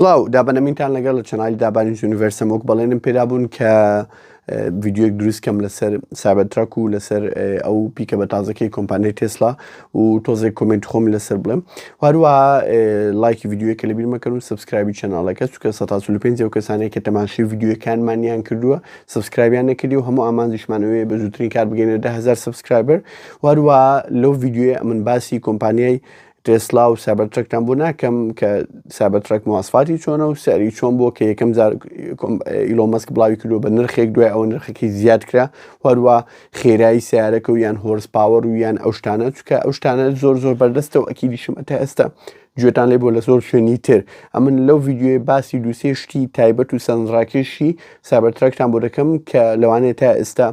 بڵاو دابەنەمینتان لەگەڵ لە چەنالی دابانیش یونیڤەرسە مۆک بەڵێنم پێدابوون کە ڤیددیۆیەک دروستکەم لەسەر سایبەرترەک و لەسەر ئەو پیکە بە تازەکەی کۆمپانیای تێسلا و تۆزێک کۆمنت خۆمی لەسەر بڵێم هەروەها لایکی ڤیددیۆیەکە لەبیر مەکەن و سبسکرایبی چەناڵەکە چونکە 145 ئەو کەسانەیە کە تەماشای ڤیددیۆکانمانیان کردووە سبسکرایبیان نەکردی و هەموو ئامانجیشمانەوەی بە زووترین کار بگەینە 10,000 سبسکرایبەر هەروەها لەو ڤیددیۆیە من باسی کۆمپانیای تێسلا و سایبەرترەکتان بۆ ناکەم کە سایبەرترەک مواصفاتی چۆنە و سەری چۆن بۆ کە یەکەم جار ئیلۆن مەسک بڵاوی کردووە بە نرخێک دوای ئەوە نرخەکەی زیاد کرا هەروە خێرایی سیارەکە و یان هۆرس پاوەڕ و یان ئەو شتانە چونکە ئەو شتانە زۆر بەردەستە و ئەکیدیشم تا ئێستا گوێتان لێ بۆ لە زۆر شوێنی تر ئەمن لەو ڤیددیۆی باسی دووسێ شتی تایبەت و سەرنجڕاکێشی سایبەرترەکتان بۆ دەکەم کە لەوانەیە تا ئێستا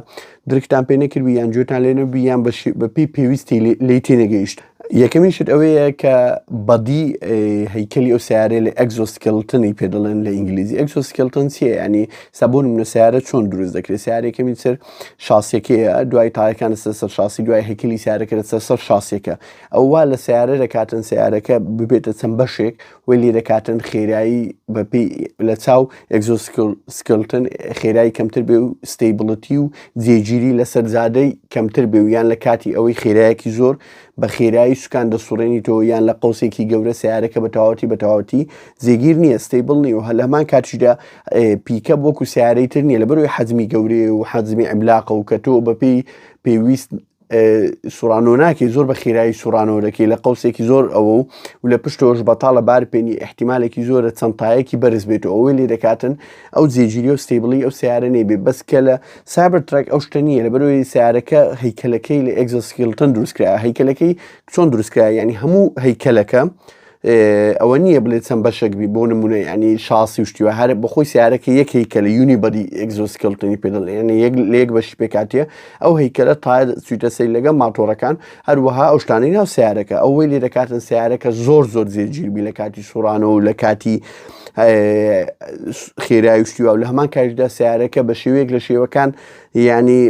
درکتان پێ نەکردوی یان گوێتان لێ نەبووی یان بەپی پێویستی لی تێنەگەیشت یەکەمیشت ئەوەیە کە بەدی هەیکەلی ئەو سیارەیە لە ئەگزۆسکێلتنی پێ دەڵێن لە ئینگلیزی ئەگزۆسکێلتن چییە ینی سەبوون منە سیارە چۆن دروست دەکرێت سیارێکەمی سەر شاسیەکەیە دوای تاەکان سەر شاسی دوای هەیکەلی سیارەکە سەر شاسیەکە ئەو وا لە سیارە دەکاتن سیارەکە ببێتە چەند بەشێک وی لێ دەکاتن خێرایی بەپی لە چاو ئەگزۆسکێلتن خێرایی کەمتر بێ و ستیبڵەتی و جێگیری لەسەر زادەی کەمتر بێ و یان لە کاتی ئەوەی خێرایەکی زۆر بە خێرایی سوکان دەسوڕێنیتەوە یان لە قوسێکی گەورە سیارەکە بە تەواوەتی جێگیر نییە ستیبڵ نیە و هەلەمان کاتیشدا پیکە وەکو سیارەی تر نییە لەبەرەوەی حەجمی گەورەیە و حەجمی عیملاقە و کە تۆ بەپێی پێویست سوڕانۆ ناکەی زۆر بە خێرایی سوڕانەوە دەکەی لە قوسێکی زۆر ئەوە و لە پشتەوەش بەتاڵە بار پێنی احتیمالێکی زۆرە چەندتایەکی بەرز بێتەوە ئەوەی لێ دەکاتن ئەو جێگیری و ستیبڵی ئەو سیارە نێبێ بەس کە لە سایبەرترەک ئەو شتە نییە لەبەرەوەی سیارەکە هەیکەلەکەی لە ئەگزۆسکێلتن دروستکرا هەیکەلەکەی چۆن دروستکرا ینی هەموو هەیکەلەکە ئەوە نییە بڵێت چەند بەشێکبی بۆ نمونە ینی شاسی شتیوە هەر بەخۆی سیارەکە یەک هەیکەلە یونی بەدی ئەگزۆسکێلتنی پێ دەڵێن ینی لە یەک بەشی پێکاتێ ئەو هەیکەلە تا چویتە سەیر لەگەڵ ماتۆڕەکان هەروەها ئەو شتانەی ناو سیارەکە ئەوەی لێ دەکاتن سیارەکە زۆر جێگیربی لە کاتی سوڕانەوە و لە کاتی خێرایی شتیوە و لە هەمان کاریدا سیارەکە بە شێوەیەک لە شێوەکان ینی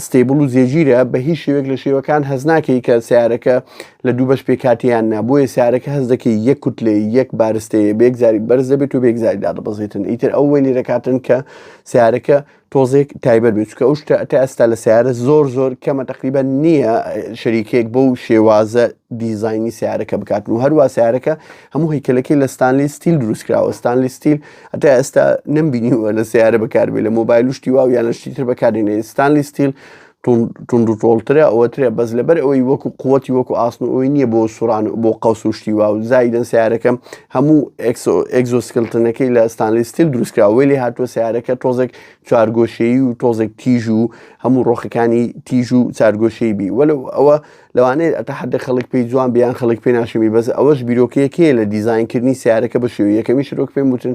ستیبڵ و جێگیرە بە هیچ شێوەیەک لە شێوەکان هەز ناکەی کە سیارەکە لە دوو بەش پێکاتیان نابووە سیارەکە هەز دەکەی یەک کوتلێ یەک بارستەیە بێکزاری بەرز دەبێت و بێکزاری دادەبەزێتن ئیتر ئەو وەلی دەکاتن کە سیارەکە تۆزێک تایبەت بێت چکە ئەو شتە تا ئێستا لە سیارە زۆر کەمە تقریبا نییە شەریکێک بۆ و شێوازە دیزایانی سیارەکە بکاتن و هەروە سیارەکە هەموو هەیکەلەکەی لە ستانلی ستیل دروستکراوە ستانلی ستیل تا ئێستا نەمبینیوە لە سیارە بەکاربێت لە مۆبایل و شتی واو یان لە شتی تر بەکارێنێ ستانلی ستیل تونند و تۆڵترە ئەوەترێ بەس لەبەر ئەوەی وەکو قووەتی وەکو ئاسن و ئەوی نییە بۆ سوڕان بۆ قەوس و شتی وا و زایدەن سیارەکەم هەموو ئەگزۆسکێلتنەکەی لە ستانلی ستیل دروستکراوە لێ هاتووە سیارەکە تۆزێک چوارگۆشەیی و تۆزێک تیژ و هەموو ڕۆخەکانی تیژ و چارگۆشەی بی وەلو ئەوە لەوانەیە ئەتا حەدە خەڵک پێی جوان بیان خەڵک پێ ناشمی بەس ئەوەش بیرۆکەیەکەیە لە دیزاینکردنی سیارەکە بە شێوەیە یەکەمی شرۆک پێم وتن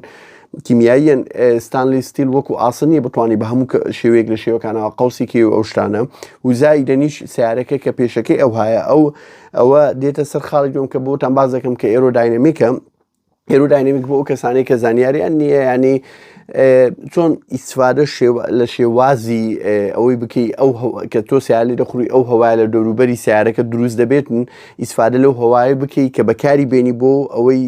کیمیاییەن ستانلی ستیل وەکو ئاسنیە بتوانانی بە هەموو شێوەیەک لە شێوەکانەوە قەوسێکی و ئەو شتانە و زایدەنیش سیارەکە کە پێشەکەی ئەو هایە ئەوە دێتە سەر خاڵی دوم کە بۆتان باز دەکەم کە ئێرۆداینەمیکە ئێرۆداینەمیک بۆ ئەو کەسانەی کە زانیاریان نییە ینی چۆن ئیسفادە لە شێوازی ئەوەی بکەی ئەو کە تۆ سیالی دەخوری ئەو هەوای لە دەوروبەری سیارەکە دروست دەبێتن ئیسفادە لەو هەوای بکەی کە بەکاری بێنی بۆ ئەوەی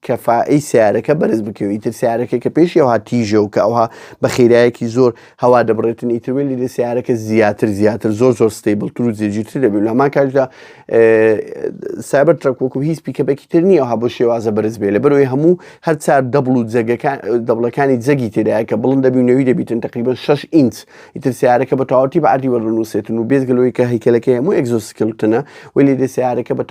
کەفائی سیارەکە بەرز بکەوە ئیتر سیارەکە کە پێشی ئەوها تیژە و کە ئەوها بە خێرایەکی زۆر هەوا دەبڕێتن ئیتروێلی لە سیارەکە زیاتر زۆر ستیبڵتر و جێگیرتر دەبێت لە هەمان کاتدا سایبەرترەک وەکو هیچ پیکەبێکی تر نییە ئەوها بۆ شێوازە بەرز بێ لەبەرەوەی هەموو هەر چار دەبڵ و دەبڵەکانی جەگی تێدایە کە بڵند دەبینەوەی دەبیتن تقریبا 6 ئینچ ئیتر سیارەکە بە تەواوەتی بە عەردی وەرنووسێتن و بێزگەلەوەی کە هەیکەلەکەی هەموو ئەگزۆسکێلتنە وەلی لێ سیارەکە بە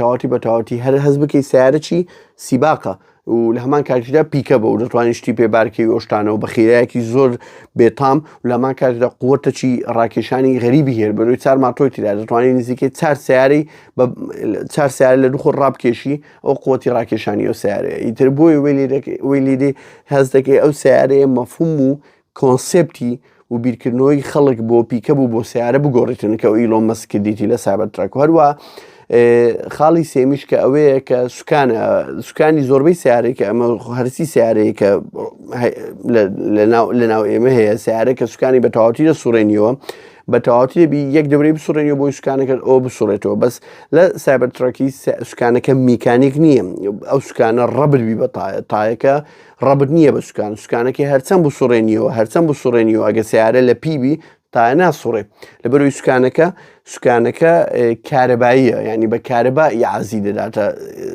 تەواوەتی هەر هەز بکەی سیارەی سیباقە و لە هەمان کاتیدا پیکە بە و دەتوانین شتی پێبارکەی ئۆشتانەوە بە خێرایەکی زۆر بێتام و لە هەمان کاتیدا قووەتەکی ڕاکێشانی غەریبی هەیە بەروی چار ماتۆی تیدا دەتوانین نزیکەی چار سیارە لە دوو خۆ ڕابکێشی ئەو قووەتی ڕاکێشانی ئەو سیارەیە ئیتر بۆی وەی لێدێ هەز دەکەی ئەو سیارەیە مەفهوم و کۆنسێپتی و بیرکردنەوەی خەڵک بۆ پیکە بوو بۆ سیارە بگۆڕێتن کە ئیلۆن مەسک کردیتی لە سایبەرترەک هەروە خاڵی سێمیش کە ئەوەیە کە سوکانی زۆربەی سیارێکە ئەمە هەرسی سیارەیە کە لە ناو ئێمە هەیە سیارە کە سوکانی بە تەواوەتی دەسوڕێنیەوە بە تەواوەتی دەبی یەک دەورەی بسوڕێنیەوە بۆی سوکانەکە ئەوە بسوڕێتەوە بەس لە سایبەرتڕەکی سوکانەکە میکانیک نییە ئەو سوکانە ڕەببی بە تایەکە ڕەبت نییە بە سوکانەکە هەرچەند بسوڕێنیەوە ئەگە سیارە لە پیبی تا ناسوڕێ لەبەرەوەی سوکانەکە کارەباییە ینی بە کارەبا یعزی دەداتە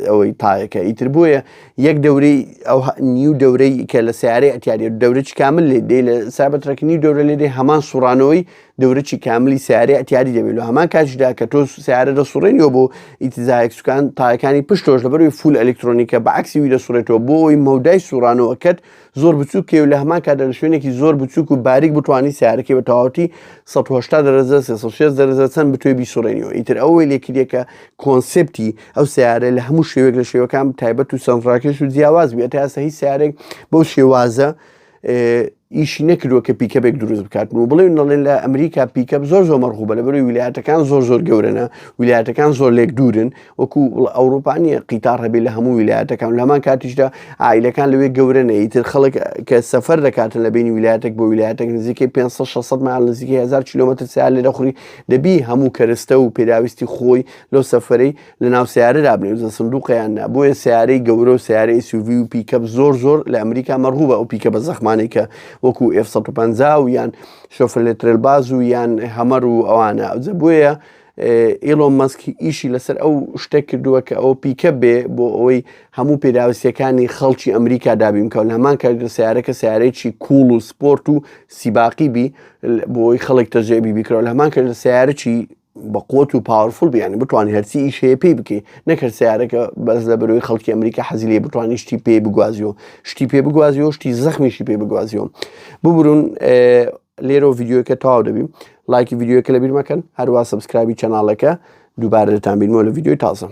ئەوەی تایەکە ئیتر بۆیە یەک دەورەی ئەو نیو دەورەی کە لە سیارەی ئەتیاری دەورەی کامل لێ دێ لە سایبەرتڕەکی نیو دەورە لێ دێ هەمان سوڕانەوەی دەورەی کاملی سیارەی ئەتیاری دەبێت لە هەمان کاتیشدا کە تۆ سیارە دەسوڕێنیەوە بۆ ئیتیزایەک سوکان تایەکانی پشتۆش لەبەرەوەی فول ئەلکترۆنیکە بەعکسی وی دەسوڕێتەوە بۆ ئەوی مەودای سوڕانەوەکەت زۆر بچووکێ و لە هەمان کاتدا لە شوێنێکی زۆر بچووک و باریک بتوانانی سیارەکەی بە تەواوەتی 180 دەرەجە 360 دەرەجە چەند بتوێ بیسوڕێنیەوە ئیتر ئەوەی لێکریەکە کۆنسپتی ئەو سیارە لە هەموو شێوەیەک لە شێوەکان تایبەت و سەنتڕاکێش و جیاواز بێت تا ئێستا هیچ سیارێک بەو شێوازە ئیشی نەکردووە کە پیکەپێک دروست بکاتن و بڵێن دەڵێن لە ئەمریکا پیکەپ زۆر مەرغوبە لەبەرەوەی ویلایەتەکان زۆر گەورەنە ویلایەتەکان زۆر لێک دوورن وەکو ئەوروپا نیە قیتار هەبێت لە هەموو ویلایەتەکان لە هەمان کاتیشدا ئایلەکان لەوێ گەورەنە ئیتر خەڵک کە سەفەر دەکاتن لە بینی ویلایەتێک بۆ ویلایەتێک نزیکەی 500-600 مایل نزیکەی 1000 کیلۆمەتر سیار لێ دەخوری دەبی هەموو کەرستە و پێداویستی خۆی لەو سەفەرەی لە ناو سیارەدا بنێ زە سندوقیاننا بۆیە سیارەی گەورە و سیارەی SUV و پیکەپ زۆر لە ئەمریکا مەرغوبە ئەو پیکەپە زەخمانەی کە وەکو F-150 و یان شۆفرلێترێل باز و یان هەمەر و ئەوانە ئەوجە بۆیە ئیلۆن مەسکی ئیشی لەسەر ئەو شتێک کردووە کە ئەو پیکەپ بێ بۆ ئەوەی هەموو پێداویستیەکانی خەڵکی ئەمریکا دابین کە لە هەمان کات سیارەکە سیارەیەکی کوڵ و سپۆرت و سیباقی بی بۆ ئەوی خەڵک تەجێبی بیکرەوە لە هەمان کات سیارەکی بە قوت و پاوەرفول بیانی بتوانانی هەرچی ئیشەیە پێی بکەی نەکرد سیارەکە بەس لە بەرەوەی خەڵکی ئەمریکا حەزی لێ بتوانانی شتی پێ بگوازیەوە شتی زەخمیشی پێ بگوازیەوە ببرون لێرە ڤیددیۆکە تەواو دەبیم لایکی ڤیددیۆکە لەبیر مەکەن هەروە سەبسکرایبی چەناڵەکە دووبارە دەتان بینەوە لە ڤیددیۆی تازە